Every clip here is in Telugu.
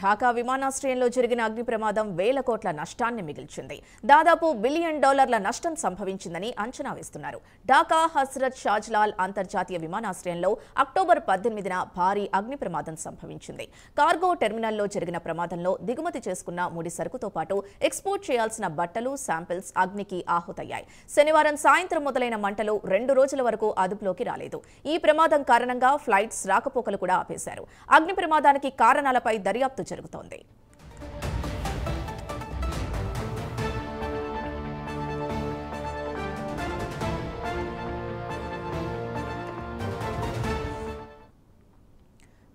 ఢాకా విమానాశ్రయంలో జరిగిన అగ్ని ప్రమాదం వేల కోట్ల నష్టాన్ని మిగిల్చింది. దాదాపు $1 బిలియన్ నష్టం సంభవించిందని అంచనా వేస్తున్నారు. ఢాకా హస్రత్ షాజ్లాల్ అంతర్జాతీయ విమానాశ్రయంలో అక్టోబర్ 18న భారీ అగ్ని ప్రమాదం సంభవించింది. కార్గో టెర్మినల్లో జరిగిన ప్రమాదంలో దిగుమతి చేసుకున్న ముడి సరుకుతో పాటు ఎక్స్పోర్ట్ చేయాల్సిన బట్టలు, శాంపిల్స్ అగ్నికి ఆహుతయ్యాయి. శనివారం సాయంత్రం మొదలైన మంటలు 2 రోజుల వరకు అదుపులోకి రాలేదు. ఈ ప్రమాదం కారణంగా ఫ్లైట్స్ రాకపోకలు కూడా ఆపేశారు. అగ్ని ప్రమాదానికి కారణాలపై దర్యాప్తు జరుగుతోంది.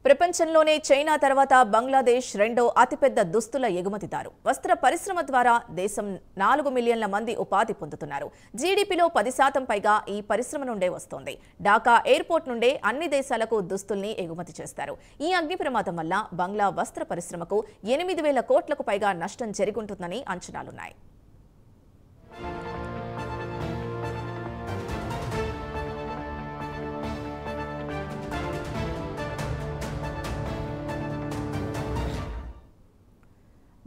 ప్రపంచంలోనే చైనా తర్వాత బంగ్లాదేశ్ రెండో అతిపెద్ద దుస్తుల ఎగుమతిదారు. వస్త్ర పరిశ్రమ ద్వారా దేశం 4 మిలియన్ల మంది ఉపాధి పొందుతున్నారు. జీడీపీలో 10% పైగా ఈ పరిశ్రమ నుండే వస్తోంది. ఢాకా ఎయిర్పోర్ట్ నుండే అన్ని దేశాలకు దుస్తుల్ని ఎగుమతి చేస్తారు. ఈ అగ్ని ప్రమాదం వల్ల బంగ్లా వస్త్ర పరిశ్రమకు 8,000 కోట్లకు పైగా నష్టం జరిగుంటుందని అంచనాలున్నాయి.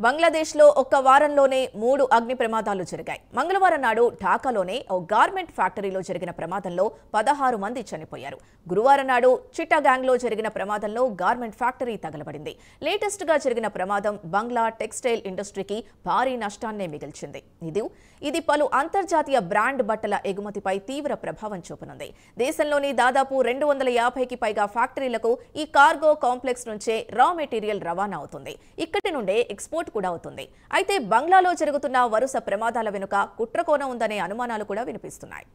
బంగ్లాదేశ్లో ఒక్క వారంలోనే 3 అగ్ని ప్రమాదాలు జరిగాయి. మంగళవారం నాడు ఢాకాలోనే ఓ గార్మెంట్ ఫ్యాక్టరీలో జరిగిన ప్రమాదంలో 16 మంది చనిపోయారు. గురువారం నాడు చిట్టగాంగ్లో జరిగిన ప్రమాదంలో గార్మెంట్ ఫ్యాక్టరీ తగలబడింది. లేటెస్ట్ గా జరిగిన ప్రమాదం బంగ్లా టెక్స్టైల్ ఇండస్ట్రీకి భారీ నష్టాన్నే మిగిల్చింది. ఇది పలు అంతర్జాతీయ బ్రాండ్ బట్టల ఎగుమతిపై తీవ్ర ప్రభావం చూపనుంది. దేశంలోని దాదాపు 250కి పైగా ఫ్యాక్టరీలకు ఈ కార్గో కాంప్లెక్స్ నుంచే రా మెటీరియల్ రవాణా అవుతుంది. ఇక్కడి నుండే ఎక్స్పోర్ట్ కూడా అవుతుంది. అయితే బంగ్లాలో జరుగుతున్న వరుస ప్రమాదాల వెనుక కుట్రకోణం ఉందనే అనుమానాలు కూడా వినిపిస్తున్నాయి.